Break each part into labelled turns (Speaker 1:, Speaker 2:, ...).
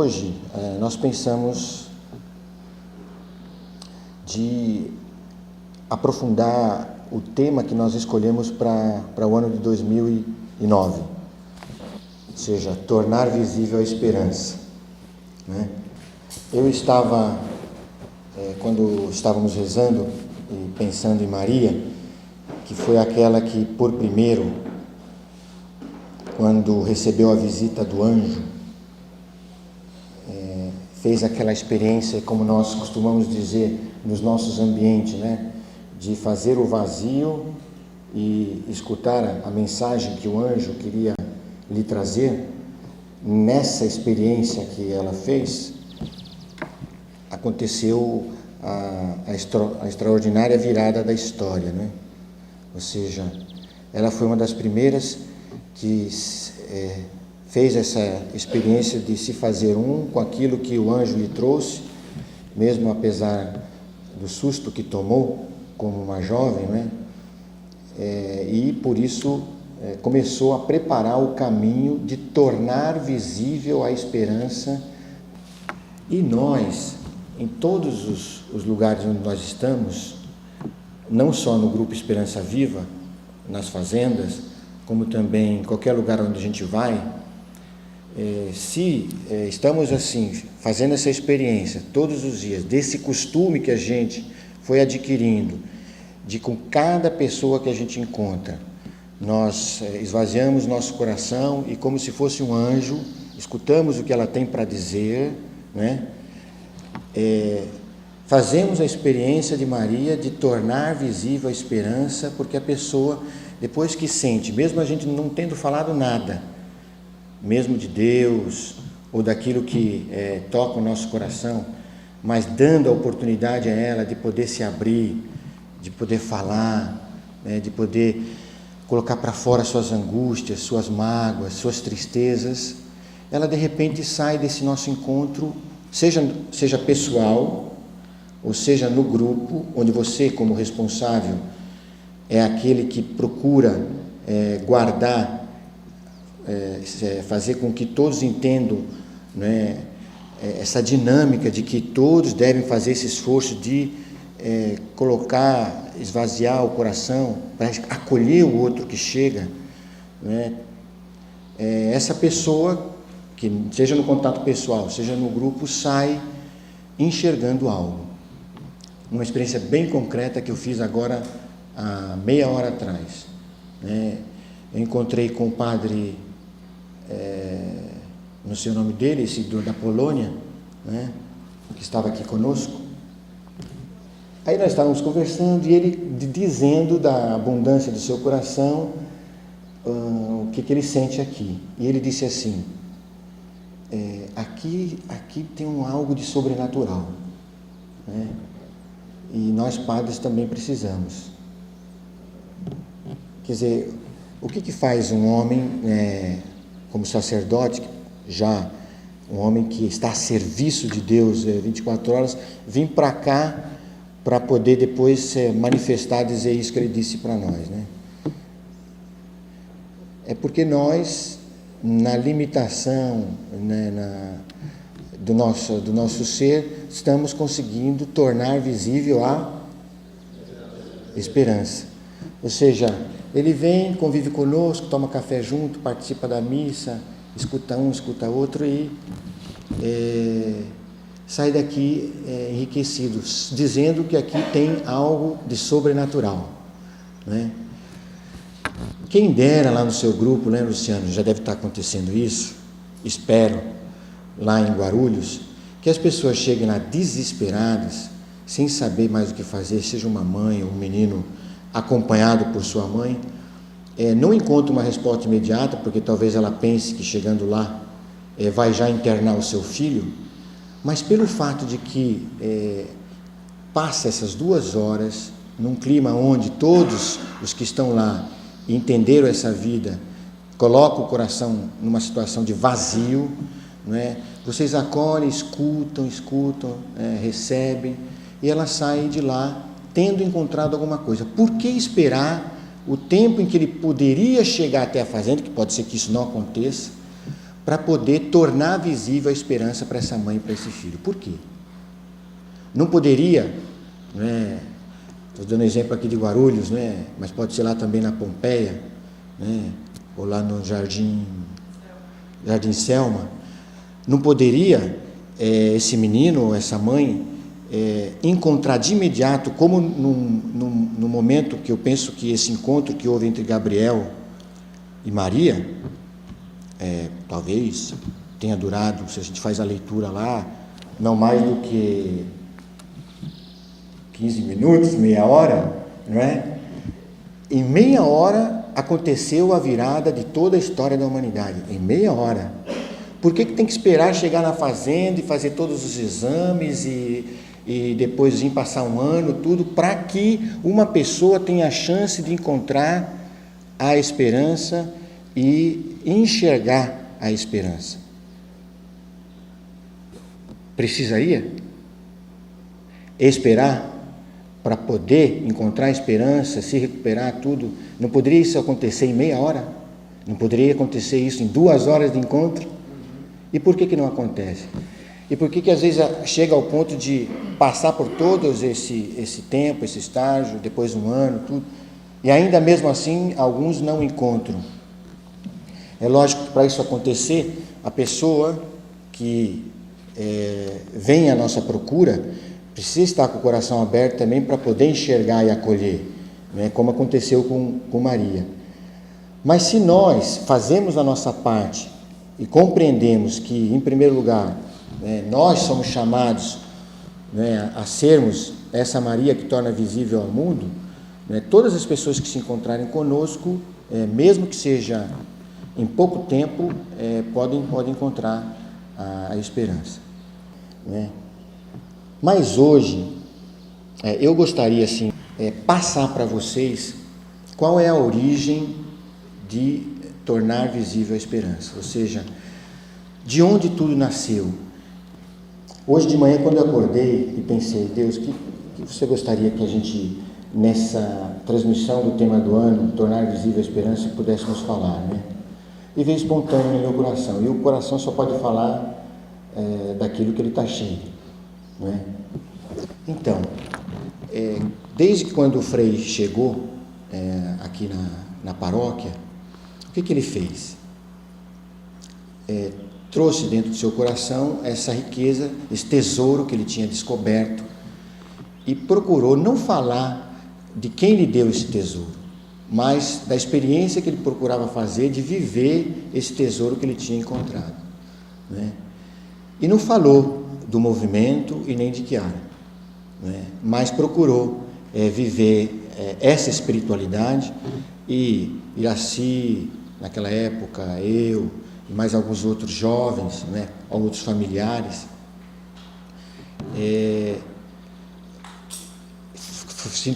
Speaker 1: hoje nós pensamos de aprofundar o tema que nós escolhemos para o ano de 2009, ou seja, tornar visível a esperança, né? Eu estava, quando estávamos rezando e pensando em Maria, que foi aquela que, por primeiro, quando recebeu a visita do anjo, fez aquela experiência, como nós costumamos dizer nos nossos ambientes, né? De fazer o vazio e escutar a mensagem que o anjo queria lhe trazer. Nessa experiência que ela fez, aconteceu a extraordinária virada da história, né? Ou seja, ela foi uma das primeiras que fez essa experiência de se fazer um com aquilo que o anjo lhe trouxe, mesmo apesar do susto que tomou como uma jovem, né? E por isso começou a preparar o caminho de tornar visível a esperança. E nós, em todos os lugares onde nós estamos, não só no Grupo Esperança Viva, nas fazendas, como também em qualquer lugar onde a gente vai, se estamos assim, fazendo essa experiência todos os dias, desse costume que a gente foi adquirindo, de com cada pessoa que a gente encontra, nós esvaziamos nosso coração e, como se fosse um anjo, escutamos o que ela tem para dizer, né? Fazemos a experiência de Maria de tornar visível a esperança, porque a pessoa, depois que sente, mesmo a gente não tendo falado nada, mesmo de Deus ou daquilo que toca o nosso coração, mas dando a oportunidade a ela de poder se abrir, de poder falar, né, de poder colocar para fora suas angústias, suas mágoas, suas tristezas, ela de repente sai desse nosso encontro, seja pessoal, ou seja no grupo, onde você, como responsável, é aquele que procura guardar, fazer com que todos entendam, né, essa dinâmica de que todos devem fazer esse esforço de colocar, esvaziar o coração para acolher o outro que chega, né? Essa pessoa, que seja no contato pessoal, seja no grupo, sai enxergando algo. Uma experiência bem concreta que eu fiz agora há meia hora atrás, né? Eu encontrei com o padre, não sei o nome dele, esse da Polônia, né? Que estava aqui conosco. Aí nós estávamos conversando e ele dizendo da abundância do seu coração, o que ele sente aqui. E ele disse assim, aqui tem algo de sobrenatural, né? E nós padres também precisamos. Quer dizer, o que faz um homem, como sacerdote, já um homem que está a serviço de Deus 24 horas, vir para cá para poder depois manifestar, dizer isso que ele disse para nós, né? É porque nós, na limitação, né, do nosso ser, estamos conseguindo tornar visível a esperança. Ou seja, ele vem, convive conosco, toma café junto, participa da missa, escuta um, escuta outro e sai daqui enriquecido, dizendo que aqui tem algo de sobrenatural, né? Quem dera lá no seu grupo, né, Luciano, já deve estar acontecendo isso, espero, lá em Guarulhos, que as pessoas cheguem lá desesperadas, sem saber mais o que fazer, seja uma mãe ou um menino acompanhado por sua mãe, não encontra uma resposta imediata, porque talvez ela pense que chegando lá vai já internar o seu filho, mas pelo fato de que passa essas 2 horas num clima onde todos os que estão lá entenderam essa vida, colocam o coração numa situação de vazio, não é? Vocês acolhem, escutam, recebem, e ela sai de lá tendo encontrado alguma coisa. Por que esperar o tempo em que ele poderia chegar até a fazenda, que pode ser que isso não aconteça, para poder tornar visível a esperança para essa mãe e para esse filho. Por quê? Não poderia, né, estou dando exemplo aqui de Guarulhos, né, mas pode ser lá também na Pompeia, né, ou lá no Jardim Selma, não poderia esse menino ou essa mãe encontrar de imediato, como no momento que eu penso que esse encontro que houve entre Gabriel e Maria, talvez tenha durado, se a gente faz a leitura lá, não mais do que 15 minutos, meia hora, não é? Em meia hora aconteceu a virada de toda a história da humanidade, em meia hora. Por que tem que esperar chegar na fazenda e fazer todos os exames e depois vir passar um ano, tudo, para que uma pessoa tenha a chance de encontrar a esperança e enxergar a esperança? Precisaria esperar para poder encontrar a esperança, se recuperar tudo? Não poderia isso acontecer em meia hora? Não poderia acontecer isso em 2 horas de encontro? E por que não acontece? E por que às vezes chega ao ponto de passar por todos esse tempo, esse estágio, depois um ano, tudo, e ainda mesmo assim alguns não encontram? É lógico que para isso acontecer, a pessoa que vem à nossa procura precisa estar com o coração aberto também para poder enxergar e acolher, né, como aconteceu com Maria. Mas se nós fazemos a nossa parte e compreendemos que, em primeiro lugar, nós somos chamados, né, a sermos essa Maria que torna visível ao mundo, né, todas as pessoas que se encontrarem conosco, mesmo que seja em pouco tempo, podem encontrar a esperança, né? Mas hoje, eu gostaria assim, passar para vocês qual é a origem de tornar visível a esperança, ou seja, de onde tudo nasceu. Hoje de manhã, quando eu acordei e pensei, Deus, o que você gostaria que a gente, nessa transmissão do tema do ano, tornar visível a esperança, pudéssemos falar, né? E veio espontâneo no meu coração, e o coração só pode falar daquilo que ele está cheio, não é? Então, desde quando o Frei chegou aqui na paróquia, o que ele fez? Trouxe dentro do seu coração essa riqueza, esse tesouro que ele tinha descoberto, e procurou não falar de quem lhe deu esse tesouro, mas da experiência que ele procurava fazer de viver esse tesouro que ele tinha encontrado, né? E não falou do movimento e nem de Chiara, né? Mas procurou viver essa espiritualidade, e Iraci, naquela época, eu e mais alguns outros jovens, né, outros familiares,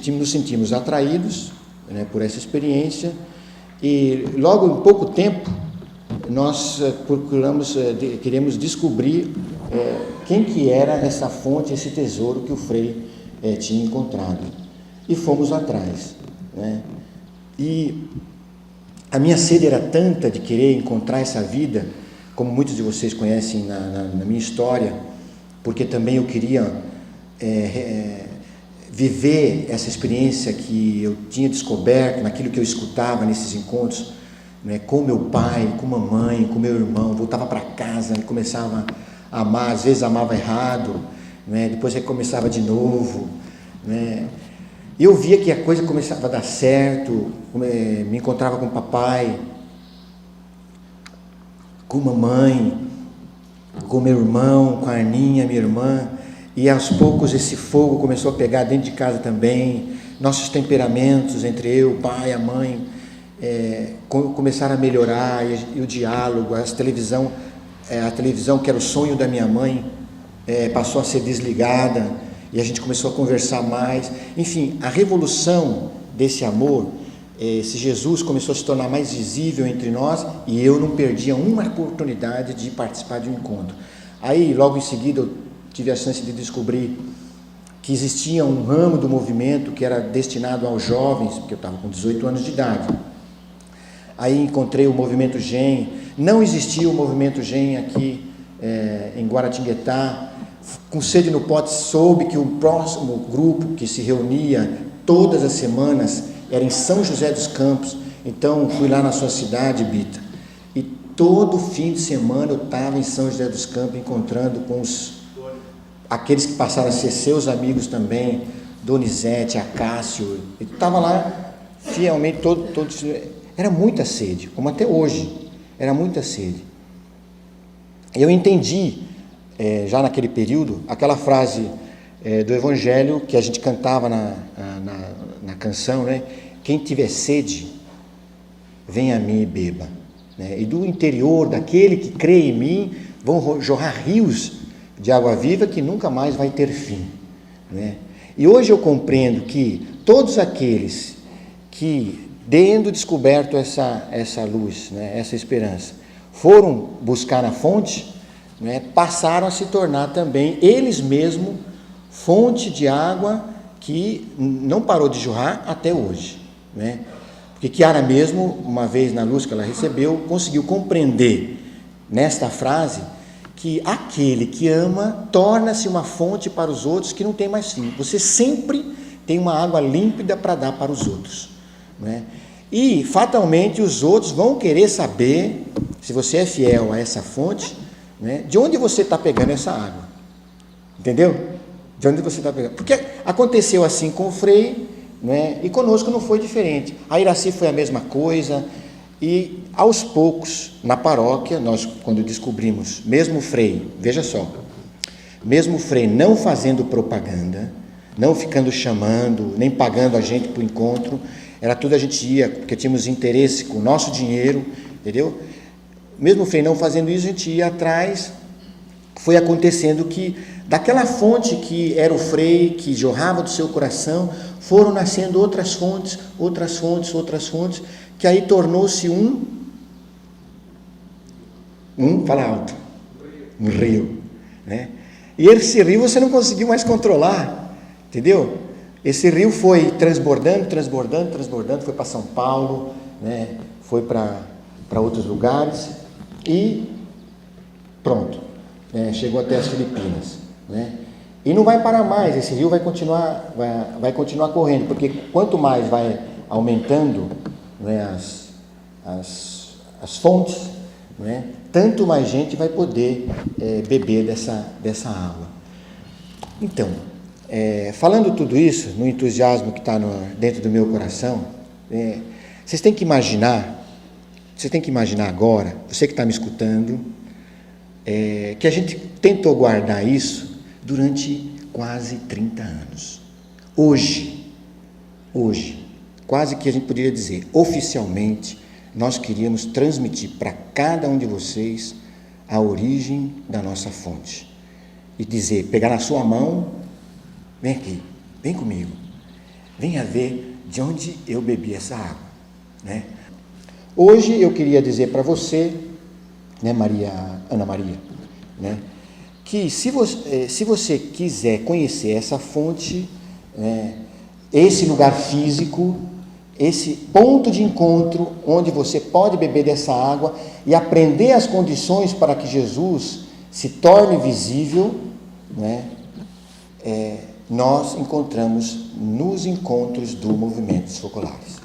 Speaker 1: nos sentimos atraídos, né, por essa experiência, e logo em pouco tempo nós queremos descobrir quem que era essa fonte, esse tesouro que o Frei tinha encontrado, e fomos atrás, né? E a minha sede era tanta de querer encontrar essa vida, como muitos de vocês conhecem na minha história, porque também eu queria viver essa experiência que eu tinha descoberto naquilo que eu escutava nesses encontros, né, com meu pai, com mamãe, com meu irmão. Voltava para casa e começava a amar, às vezes amava errado, né, depois recomeçava de novo, né. E eu via que a coisa começava a dar certo, me encontrava com o papai, com mamãe, com meu irmão, com a Arninha, minha irmã, e aos poucos esse fogo começou a pegar dentro de casa também. Nossos temperamentos entre eu, o pai, a mãe, começaram a melhorar, e o diálogo, a televisão que era o sonho da minha mãe, passou a ser desligada, e a gente começou a conversar mais. Enfim, a revolução desse amor, esse Jesus começou a se tornar mais visível entre nós, e eu não perdia uma oportunidade de participar de um encontro. Aí, logo em seguida, eu tive a chance de descobrir que existia um ramo do movimento que era destinado aos jovens, porque eu estava com 18 anos de idade. aí encontrei o Movimento GEM. Não existia o Movimento GEM aqui em Guaratinguetá. Com sede no pote, soube que o próximo grupo que se reunia todas as semanas era em São José dos Campos. Então fui lá na sua cidade, Bita, e todo fim de semana eu estava em São José dos Campos encontrando com aqueles que passaram a ser seus amigos também, Donizete, Acácio, e estava lá fielmente todos. Era muita sede, como até hoje, era muita sede. Eu entendi, já naquele período, aquela frase do Evangelho que a gente cantava na canção, né? Quem tiver sede, venha a mim e beba. Né? E do interior daquele que crê em mim, vão jorrar rios de água viva que nunca mais vai ter fim. Né? E hoje eu compreendo que todos aqueles que, tendo descoberto essa luz, né, essa esperança, foram buscar a fonte, né, passaram a se tornar também eles mesmos fonte de água que não parou de jorrar até hoje. Né? Porque Chiara mesmo, uma vez na luz que ela recebeu, conseguiu compreender nesta frase que aquele que ama torna-se uma fonte para os outros que não tem mais fim. Você sempre tem uma água límpida para dar para os outros. Né? E fatalmente os outros vão querer saber, se você é fiel a essa fonte, né, de onde você está pegando essa água. Entendeu? De onde você está pegando. Porque aconteceu assim com o Frei, né, e conosco não foi diferente. A Iraci foi a mesma coisa. E aos poucos, na paróquia, nós quando descobrimos, mesmo o Frei, veja só, mesmo o Frei não fazendo propaganda, não ficando chamando, nem pagando a gente para o encontro, era tudo a gente ia, porque tínhamos interesse com o nosso dinheiro, entendeu? Mesmo o Frei não fazendo isso, a gente ia atrás. Foi acontecendo que daquela fonte que era o Frei, que jorrava do seu coração, foram nascendo outras fontes, que aí tornou-se fala alto, um rio, né? E esse rio você não conseguiu mais controlar, entendeu? Esse rio foi transbordando, foi para São Paulo, né? Foi para outros lugares e pronto, né? Chegou até as Filipinas, né? E não vai parar mais, esse rio vai continuar correndo, porque quanto mais vai aumentando, né, as fontes, né, tanto mais gente vai poder beber dessa água. Então, falando tudo isso, no entusiasmo que está dentro do meu coração, vocês têm que imaginar agora, você que está me escutando, que a gente tentou guardar isso durante quase 30 anos. Hoje, quase que a gente poderia dizer, oficialmente, nós queríamos transmitir para cada um de vocês a origem da nossa fonte. E dizer, pegar na sua mão, vem aqui, vem comigo, venha ver de onde eu bebi essa água. Né? Hoje eu queria dizer para você, né, Ana Maria, né, que se você quiser conhecer essa fonte, esse lugar físico, esse ponto de encontro onde você pode beber dessa água e aprender as condições para que Jesus se torne visível, né? Nós encontramos nos encontros do Movimentos Focolares.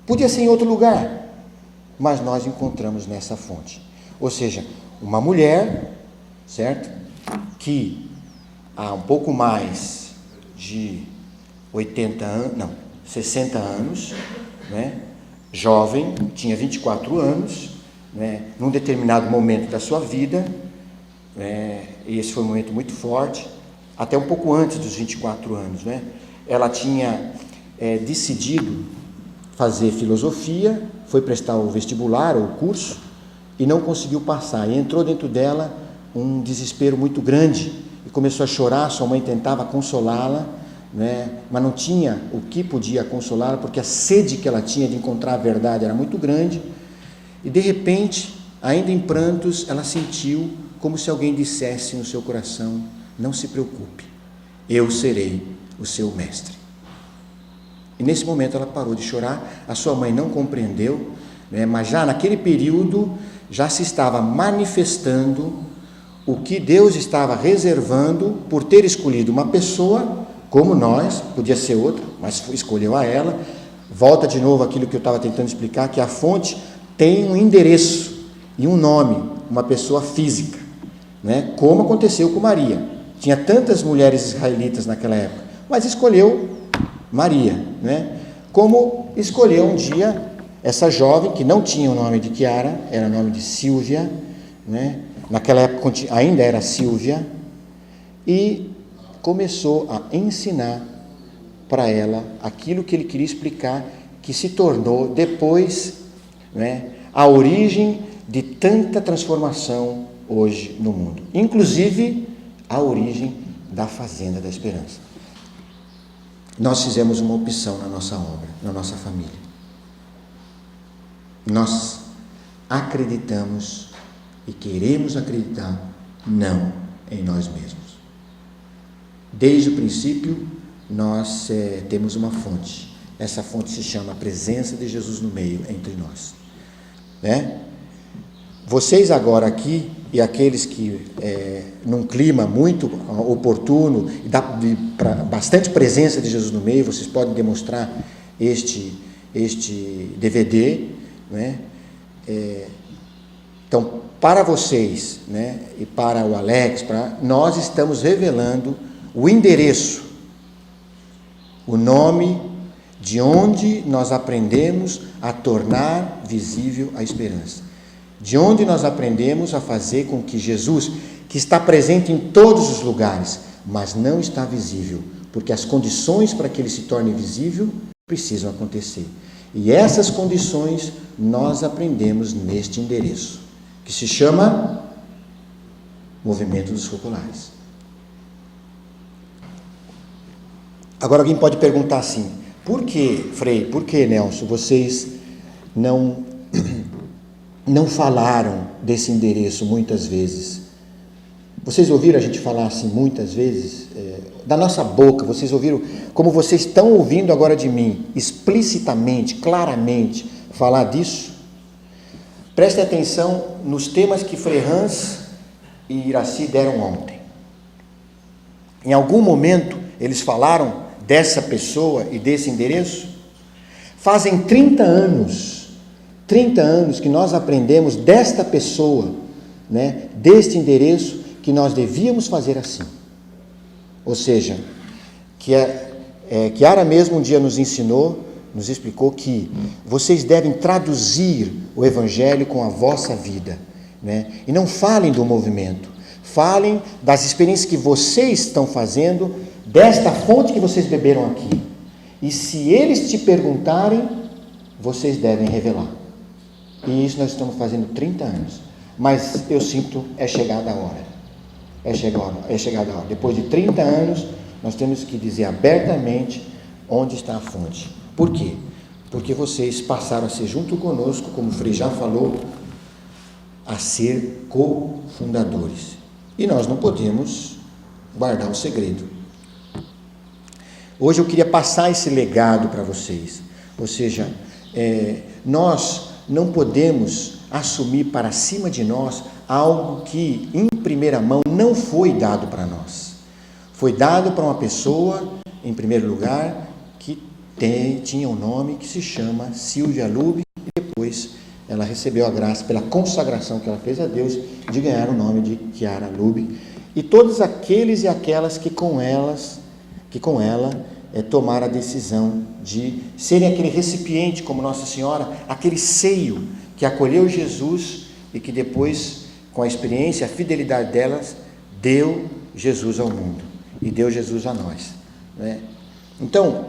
Speaker 1: Podia ser em outro lugar, mas nós encontramos nessa fonte. Ou seja, uma mulher, certo? Que há um pouco mais de 60 anos, né? Jovem, tinha 24 anos, né? Num determinado momento da sua vida, e esse foi um momento muito forte, até um pouco antes dos 24 anos, né? Ela tinha decidido fazer filosofia, foi prestar o vestibular, ou o curso, e não conseguiu passar, e entrou dentro dela um desespero muito grande, e começou a chorar. Sua mãe tentava consolá-la, né? Mas não tinha o que podia consolá-la, porque a sede que ela tinha de encontrar a verdade era muito grande, e de repente, ainda em prantos, ela sentiu como se alguém dissesse no seu coração: não se preocupe, eu serei o seu mestre. E nesse momento ela parou de chorar. A sua mãe não compreendeu, né? Mas já naquele período já se estava manifestando o que Deus estava reservando por ter escolhido uma pessoa como nós, podia ser outra, mas escolheu a ela. Volta de novo aquilo que eu estava tentando explicar, que a fonte tem um endereço e um nome, uma pessoa física, né? Como aconteceu com Maria. Tinha tantas mulheres israelitas naquela época, mas escolheu Maria, né? Como escolheu um dia essa jovem que não tinha o nome de Chiara, era o nome de Silvia, né? Naquela época ainda era Silvia, e começou a ensinar para ela aquilo que ele queria explicar, que se tornou depois, né, a origem de tanta transformação hoje no mundo, inclusive a origem da Fazenda da Esperança. Nós fizemos uma opção na nossa obra, na nossa família. Nós acreditamos e queremos acreditar não em nós mesmos. Desde o princípio, nós temos uma fonte. Essa fonte se chama a presença de Jesus no meio entre nós, né? Vocês agora aqui, e aqueles que num clima muito oportuno, bastante presença de Jesus no meio, vocês podem demonstrar este DVD, né? Então, para vocês, né, e para o Alex, nós estamos revelando o endereço, o nome de onde nós aprendemos a tornar visível a esperança, de onde nós aprendemos a fazer com que Jesus, que está presente em todos os lugares, mas não está visível, porque as condições para que ele se torne visível precisam acontecer. E essas condições nós aprendemos neste endereço, que se chama Movimento dos Focolares. Agora alguém pode perguntar assim: por que, Frei, por que, Nelson, vocês não falaram desse endereço muitas vezes? Vocês ouviram a gente falar assim muitas vezes? Da nossa boca, vocês ouviram, como vocês estão ouvindo agora de mim, explicitamente, claramente, falar disso? Prestem atenção nos temas que Frei Hans e Iraci deram ontem. Em algum momento eles falaram dessa pessoa e desse endereço? Fazem 30 anos que nós aprendemos desta pessoa, né, deste endereço, que nós devíamos fazer assim. Ou seja, que Chiara mesmo um dia nos ensinou, nos explicou que vocês devem traduzir o Evangelho com a vossa vida, né? E não falem do movimento, falem das experiências que vocês estão fazendo, desta fonte que vocês beberam aqui. E se eles te perguntarem, vocês devem revelar. E isso nós estamos fazendo 30 anos. Mas eu sinto, é chegada a hora. É chegada a hora. Depois de 30 anos, nós temos que dizer abertamente onde está a fonte. Por quê? Porque vocês passaram a ser junto conosco, como o Frei já falou, a ser cofundadores. E nós não podemos guardar o segredo. Hoje eu queria passar esse legado para vocês. Ou seja, nós não podemos assumir para cima de nós algo que, em primeira mão, não foi dado para nós. Foi dado para uma pessoa, em primeiro lugar, que tinha um nome que se chama Silvia Lube, e depois ela recebeu a graça pela consagração que ela fez a Deus de ganhar o nome de Chiara Lube, e todos aqueles e aquelas que com ela tomaram a decisão de serem aquele recipiente como Nossa Senhora, aquele seio que acolheu Jesus e que depois, com a experiência, a fidelidade delas, deu Jesus ao mundo e deu Jesus a nós, né? Então,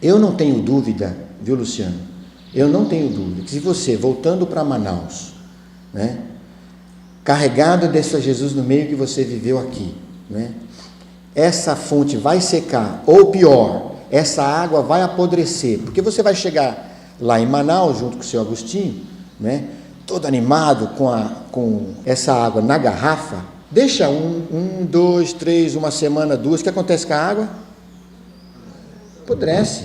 Speaker 1: eu não tenho dúvida, viu, Luciano? Eu não tenho dúvida que se você, voltando para Manaus, né, carregado desse Jesus no meio que você viveu aqui, né, essa fonte vai secar, ou pior, essa água vai apodrecer, porque você vai chegar lá em Manaus, junto com o seu Agostinho, né, todo animado com essa água na garrafa, deixa 1, 2, 3, uma semana, 2, o que acontece com a água? Apodrece.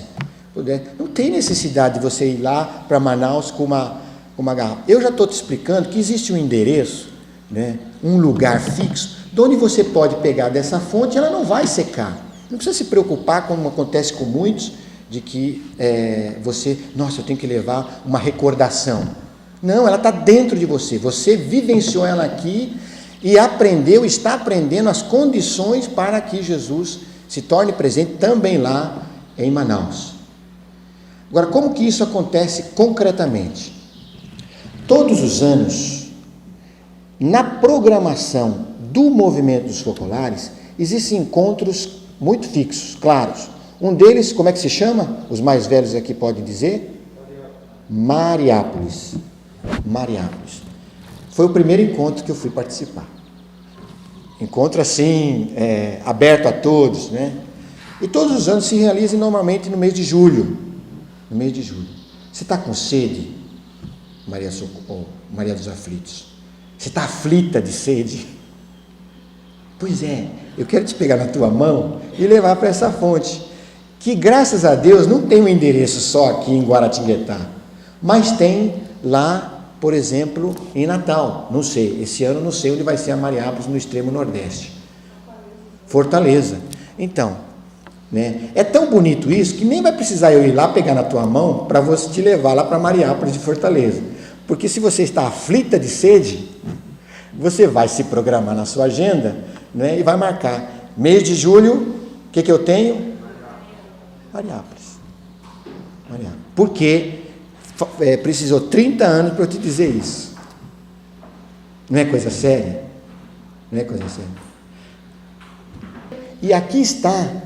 Speaker 1: puder. Não tem necessidade de você ir lá para Manaus com uma garrafa. Eu já estou te explicando que existe um endereço, né, um lugar fixo, de onde você pode pegar dessa fonte, ela não vai secar. Não precisa se preocupar, como acontece com muitos, de que eu tenho que levar uma recordação. Não, ela está dentro de você. Você vivenciou ela aqui e está aprendendo as condições para que Jesus se torne presente também lá em Manaus. Agora, como que isso acontece concretamente? Todos os anos, na programação do movimento dos focolares, existem encontros muito fixos, claros. Um deles, como é que se chama? Os mais velhos aqui podem dizer? Mariápolis. Foi o primeiro encontro que eu fui participar. Encontro assim, aberto a todos, né? E todos os anos se realiza normalmente no mês de julho. Você está com sede, Maria dos Aflitos? Você está aflita de sede? Pois é, eu quero te pegar na tua mão e levar para essa fonte, que graças a Deus não tem um endereço só aqui em Guaratinguetá, mas tem lá, por exemplo, em Natal. Não sei, esse ano não sei onde vai ser a Mariápolis, no extremo nordeste. Fortaleza. Então, né, é tão bonito isso que nem vai precisar eu ir lá pegar na tua mão para você te levar lá para Mariápolis de Fortaleza. Porque se você está aflita de sede, você vai se programar na sua agenda, né, e vai marcar. Mês de julho, o que eu tenho? Mariápolis. Porque precisou 30 anos para eu te dizer isso. Não é coisa séria? E aqui está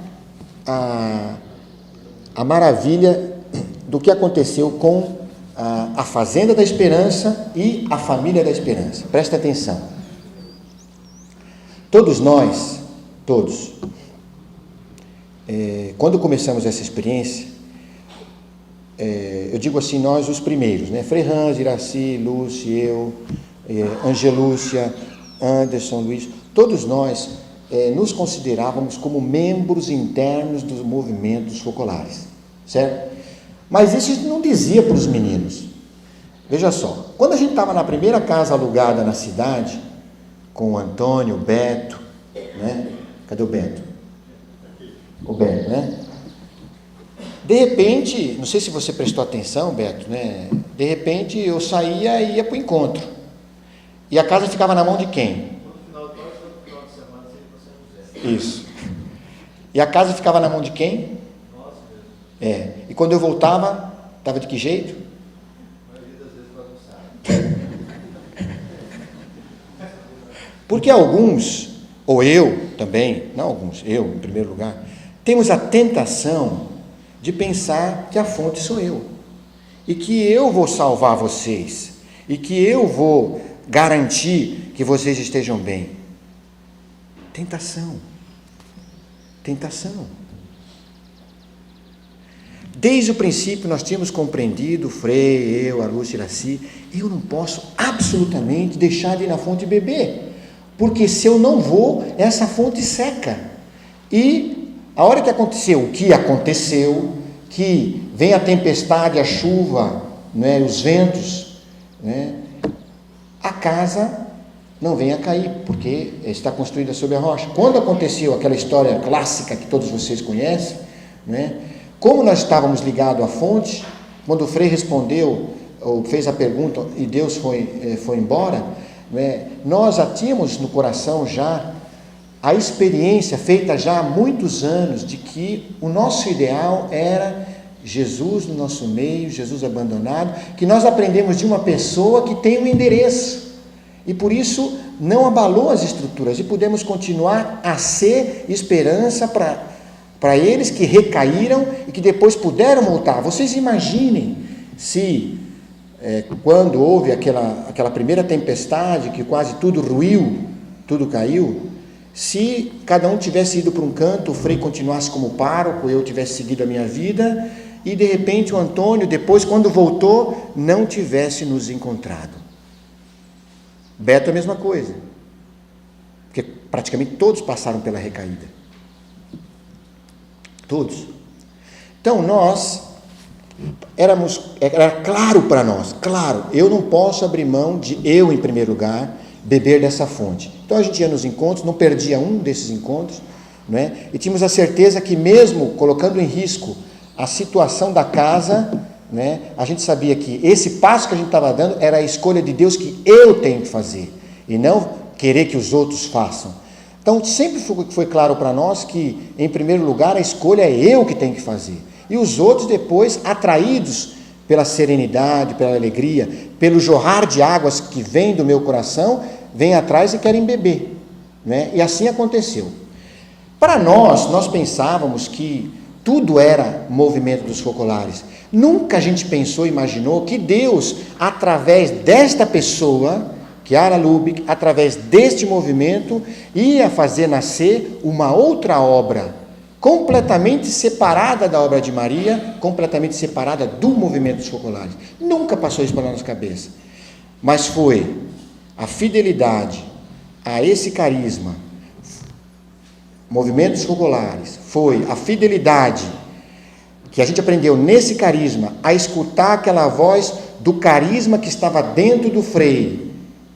Speaker 1: a maravilha do que aconteceu com a Fazenda da Esperança e a Família da Esperança. Presta atenção. Todos nós, quando começamos essa experiência, eu digo assim, nós os primeiros, né? Frei Hans, Iraci, Lúcia, eu, Angelúcia, Anderson, Luiz, todos nós nos considerávamos como membros internos do movimento dos focolares, certo? Mas isso não dizia para os meninos. Veja só, quando a gente estava na primeira casa alugada na cidade, com o Antônio, o Beto, né? Cadê o Beto? O Beto, né? De repente, não sei se você prestou atenção, Beto, né? De repente eu saía e ia para o encontro. E a casa ficava na mão de quem? Isso. E a casa ficava na mão de quem? E quando eu voltava, estava de que jeito? Porque alguns, ou eu também, não alguns, eu em primeiro lugar, temos a tentação de pensar que a fonte sou eu, e que eu vou salvar vocês, e que eu vou garantir que vocês estejam bem. Tentação. Desde o princípio nós tínhamos compreendido, o Frei, eu, a Lúcia, Iraci, eu não posso absolutamente deixar de ir na fonte beber, porque se eu não vou, essa fonte seca. E a hora que aconteceu o que aconteceu, que vem a tempestade, a chuva, né, os ventos, né, a casa não vem a cair, porque está construída sobre a rocha. Quando aconteceu aquela história clássica que todos vocês conhecem, né, como nós estávamos ligados à fonte, quando o Frei respondeu, ou fez a pergunta e Deus foi embora, né, nós já tínhamos no coração já a experiência feita já há muitos anos de que o nosso ideal era Jesus no nosso meio, Jesus abandonado, que nós aprendemos de uma pessoa que tem um endereço, e por isso não abalou as estruturas, e pudemos continuar a ser esperança para eles que recaíram e que depois puderam voltar. Vocês imaginem se quando houve aquela primeira tempestade, que quase tudo ruiu, tudo caiu, se cada um tivesse ido para um canto, o Frei continuasse como pároco, eu tivesse seguido a minha vida, e de repente o Antônio, depois quando voltou, não tivesse nos encontrado. Beto a mesma coisa, porque praticamente todos passaram pela recaída. Todos. Então nós Era claro para nós, claro, eu não posso abrir mão de eu, em primeiro lugar, beber dessa fonte. Então a gente ia nos encontros, não perdia um desses encontros, não é? E tínhamos a certeza que mesmo colocando em risco a situação da casa, né, a gente sabia que esse passo que a gente estava dando era a escolha de Deus que eu tenho que fazer, e não querer que os outros façam. Então sempre foi claro para nós que, em primeiro lugar, a escolha é eu que tenho que fazer. E os outros depois, atraídos pela serenidade, pela alegria, pelo jorrar de águas que vem do meu coração, vêm atrás e querem beber, né? E assim aconteceu. Para nós pensávamos que tudo era movimento dos focolares. Nunca a gente pensou, imaginou que Deus, através desta pessoa, Chiara Lubick, através deste movimento, ia fazer nascer uma outra obra, completamente separada da obra de Maria, completamente separada do movimento dos focolares. Nunca passou isso pela nossa cabeça. Mas foi a fidelidade a esse carisma, movimentos focolares, foi a fidelidade que a gente aprendeu nesse carisma, a escutar aquela voz do carisma que estava dentro do Frei,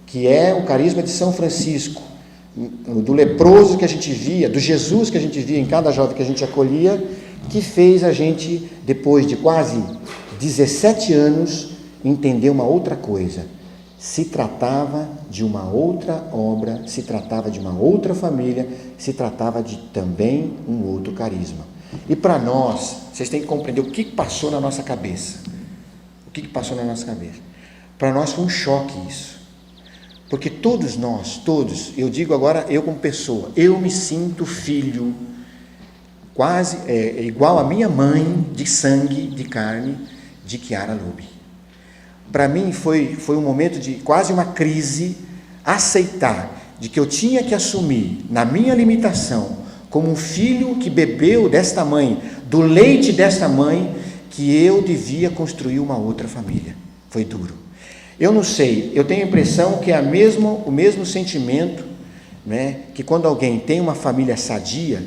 Speaker 1: que é o carisma de São Francisco, do leproso que a gente via, do Jesus que a gente via em cada jovem que a gente acolhia, que fez a gente, depois de quase 17 anos, entender uma outra coisa. Se tratava de uma outra obra, se tratava de uma outra família, se tratava de também um outro carisma. E para nós, vocês têm que compreender o que passou na nossa cabeça. O que passou na nossa cabeça? Para nós foi um choque isso. Porque todos nós, eu digo agora eu como pessoa, eu me sinto filho, quase igual a minha mãe, de sangue, de carne, de Chiara Lubick. Para mim foi um momento de quase uma crise, aceitar de que eu tinha que assumir, na minha limitação, como um filho que bebeu desta mãe, do leite desta mãe, que eu devia construir uma outra família. Foi duro. Eu não sei, eu tenho a impressão que é o mesmo sentimento, né, que quando alguém tem uma família sadia,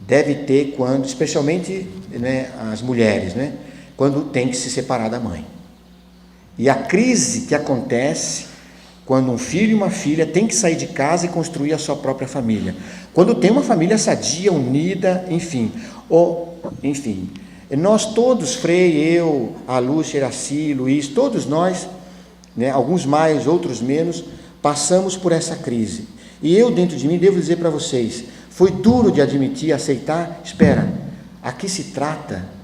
Speaker 1: deve ter quando, especialmente, né, as mulheres, né, quando tem que se separar da mãe. E a crise que acontece quando um filho e uma filha têm que sair de casa e construir a sua própria família. Quando tem uma família sadia, unida, enfim. Nós todos, Frei, eu, a Lúcia, Iraci, Luiz, todos nós, né, alguns mais, outros menos, passamos por essa crise. E eu, dentro de mim, devo dizer para vocês, foi duro de admitir, aceitar. Espera, aqui se trata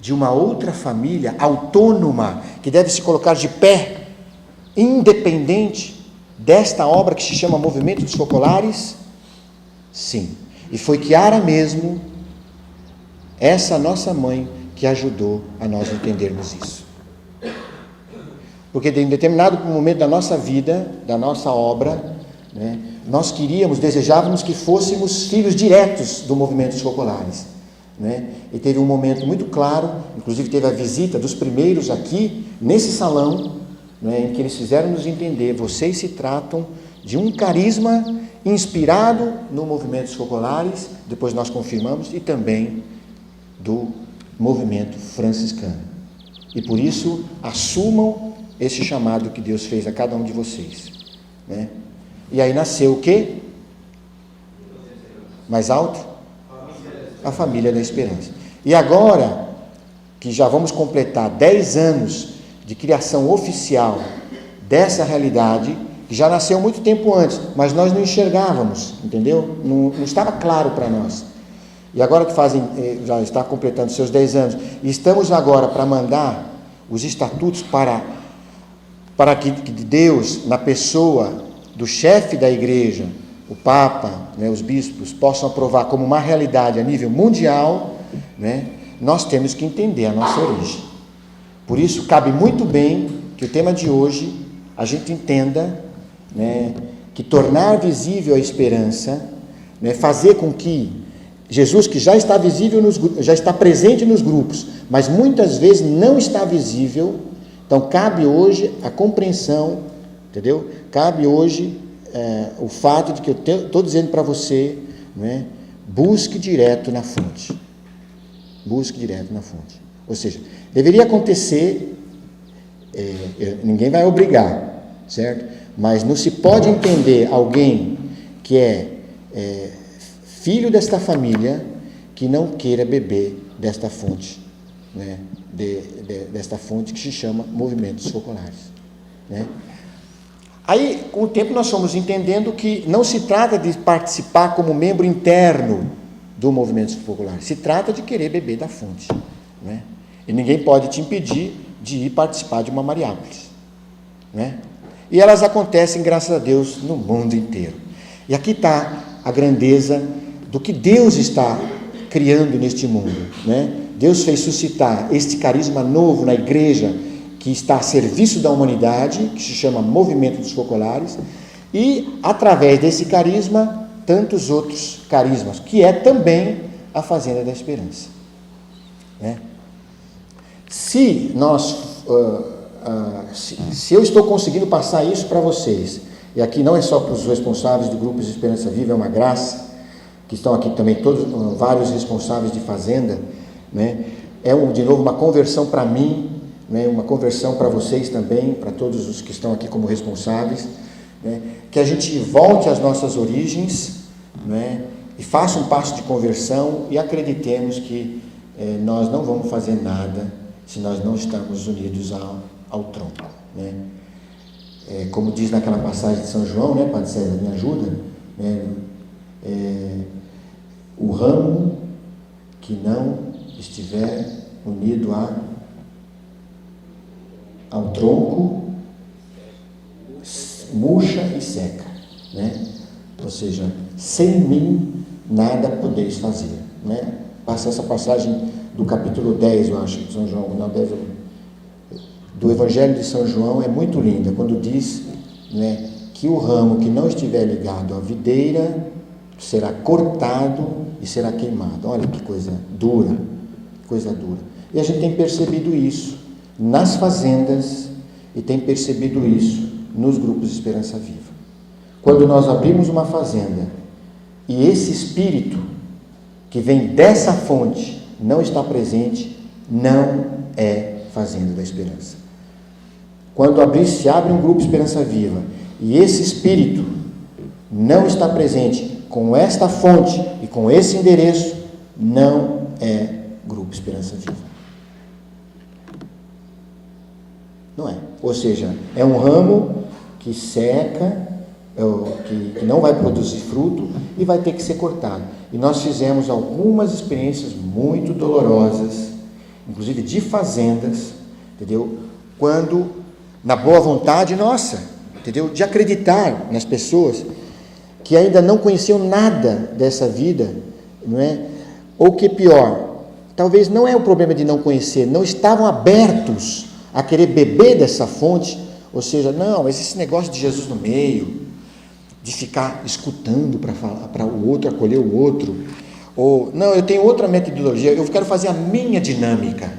Speaker 1: de uma outra família autônoma, que deve se colocar de pé, independente desta obra que se chama Movimento dos Focolares? Sim. E foi Chiara mesmo, essa nossa mãe, que ajudou a nós entendermos isso. Porque em determinado momento da nossa vida, da nossa obra, né, nós desejávamos que fôssemos filhos diretos do Movimento dos Focolares, né? E teve um momento muito claro, inclusive teve a visita dos primeiros aqui, nesse salão, né, em que eles fizeram nos entender, vocês se tratam de um carisma inspirado no Movimento dos Focolares, depois nós confirmamos, e também do movimento franciscano. E por isso, assumam esse chamado que Deus fez a cada um de vocês, né? E aí nasceu o quê? Mais alto? A família da esperança. E agora, que já vamos completar 10 anos de criação oficial dessa realidade, que já nasceu muito tempo antes, mas nós não enxergávamos, entendeu? Não estava claro para nós. E agora que já está completando seus 10 anos, e estamos agora para mandar os estatutos para que Deus, na pessoa do chefe da igreja, o Papa, né, os bispos, possam aprovar como uma realidade a nível mundial, né, nós temos que entender a nossa origem. Por isso, cabe muito bem que o tema de hoje a gente entenda, né, que tornar visível a esperança, né, fazer com que Jesus, que já está visível, já está presente nos grupos, mas muitas vezes não está visível, então cabe hoje a compreensão, entendeu? Cabe hoje o fato de que eu estou dizendo para você, né, busque direto na fonte. Busque direto na fonte. Ou seja, deveria acontecer, ninguém vai obrigar, certo? Mas não se pode entender alguém que é filho desta família que não queira beber desta fonte, né? Desta fonte que se chama movimentos focolares, né? Aí, com o tempo, nós fomos entendendo que não se trata de participar como membro interno do movimento focolar, se trata de querer beber da fonte, né? E ninguém pode te impedir de ir participar de uma Mariápolis, né? E elas acontecem, graças a Deus, no mundo inteiro. E aqui está a grandeza do que Deus está criando neste mundo, né? Deus fez suscitar este carisma novo na igreja, que está a serviço da humanidade, que se chama Movimento dos Focolares, e através desse carisma, tantos outros carismas, que é também a Fazenda da Esperança, né? Se eu estou conseguindo passar isso para vocês, e aqui não é só para os responsáveis do Grupo de Esperança Viva, é uma graça, que estão aqui também vários responsáveis de Fazenda, né? De novo uma conversão para mim, né? Uma conversão para vocês também, para todos os que estão aqui como responsáveis, né? Que a gente volte às nossas origens, né? E faça um passo de conversão e acreditemos que nós não vamos fazer nada se nós não estamos unidos ao tronco, né? Como diz naquela passagem de São João, né, Padre César, me ajuda, né? O ramo que não estiver unido ao tronco murcha e seca, né? Ou seja, sem mim nada podeis fazer, né? Passa essa passagem do capítulo 10, eu acho, de São João, não, 10, do Evangelho de São João, é muito linda, quando diz, né, que o ramo que não estiver ligado à videira será cortado e será queimado. Olha que coisa dura, coisa dura. E a gente tem percebido isso nas fazendas e tem percebido isso nos grupos de Esperança Viva. Quando nós abrimos uma fazenda e esse espírito que vem dessa fonte não está presente, não é Fazenda da Esperança. Quando se abre um grupo Esperança Viva e esse espírito não está presente com esta fonte e com esse endereço, não é Grupo Esperança Viva. Não é. Ou seja, é um ramo que seca, que não vai produzir fruto e vai ter que ser cortado. E nós fizemos algumas experiências muito dolorosas, inclusive de fazendas, entendeu? Quando, na boa vontade nossa, entendeu? De acreditar nas pessoas que ainda não conheciam nada dessa vida, não é? Ou que pior, talvez não é o problema de não conhecer, não estavam abertos a querer beber dessa fonte, ou seja, não, mas esse negócio de Jesus no meio, de ficar escutando para falar para o outro, acolher o outro, ou, não, eu tenho outra metodologia, eu quero fazer a minha dinâmica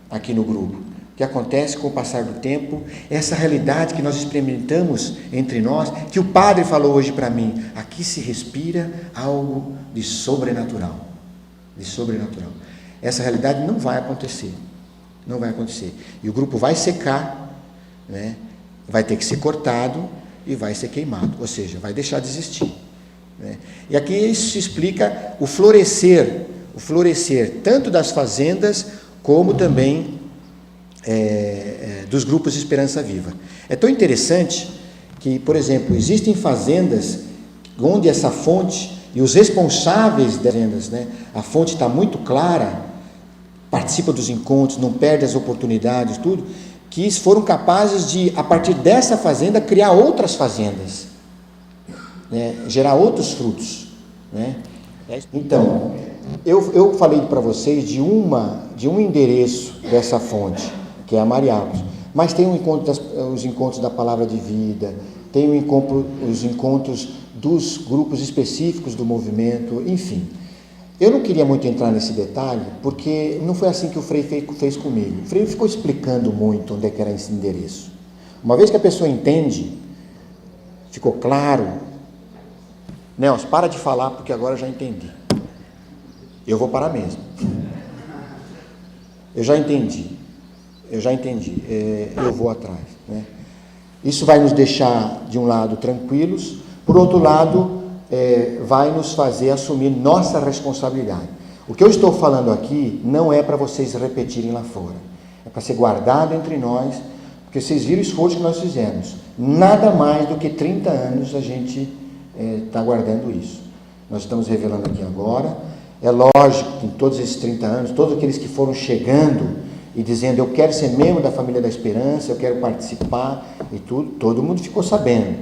Speaker 1: aqui no grupo. O que acontece com o passar do tempo, essa realidade que nós experimentamos entre nós, que o padre falou hoje para mim, aqui se respira algo de sobrenatural, essa realidade não vai acontecer, e o grupo vai secar, né? Vai ter que ser cortado e vai ser queimado, ou seja, vai deixar de existir, né? E aqui isso explica o florescer tanto das fazendas como também dos grupos de Esperança Viva. É tão interessante que, por exemplo, existem fazendas onde essa fonte e os responsáveis das fazendas, né, a fonte está muito clara, participa dos encontros, não perde as oportunidades, tudo, que foram capazes de, a partir dessa fazenda, criar outras fazendas, né, gerar outros frutos, né? Então, eu falei para vocês de um endereço dessa fonte, que é a Mariápolis, mas tem os encontros da Palavra de Vida, tem os encontros dos grupos específicos do movimento, enfim. Eu não queria muito entrar nesse detalhe, porque não foi assim que o Frei fez comigo. O Frei ficou explicando muito onde é que era esse endereço. Uma vez que a pessoa entende, ficou claro. Nelson, para de falar, porque agora eu já entendi. Eu vou parar mesmo. eu já entendi, eu vou atrás, né? Isso vai nos deixar, de um lado, tranquilos, por outro lado, vai nos fazer assumir nossa responsabilidade. O que eu estou falando aqui não é para vocês repetirem lá fora, é para ser guardado entre nós, porque vocês viram o esforço que nós fizemos. Nada mais do que 30 anos a gente está guardando isso. Nós estamos revelando aqui agora. É lógico que em todos esses 30 anos, todos aqueles que foram chegando e dizendo, eu quero ser membro da família da esperança, eu quero participar e tudo, todo mundo ficou sabendo,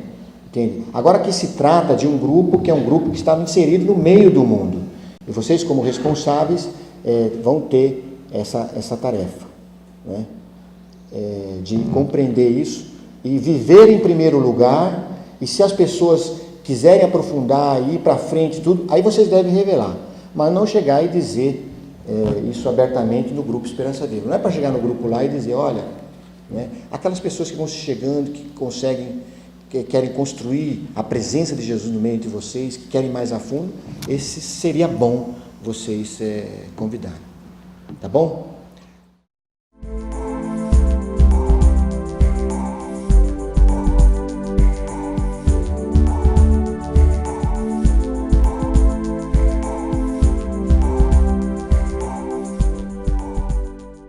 Speaker 1: entende? Agora que se trata de um grupo que é um grupo que está inserido no meio do mundo, e vocês como responsáveis vão ter essa tarefa, né? De compreender isso e viver em primeiro lugar, e se as pessoas quiserem aprofundar, ir para frente, tudo, aí vocês devem revelar, mas não chegar e dizer isso abertamente no grupo Esperança Viva. Não é para chegar no grupo lá e dizer, olha, né, aquelas pessoas que vão se chegando, que conseguem, que querem construir a presença de Jesus no meio de vocês, que querem mais a fundo, esse seria bom vocês convidarem. Tá bom?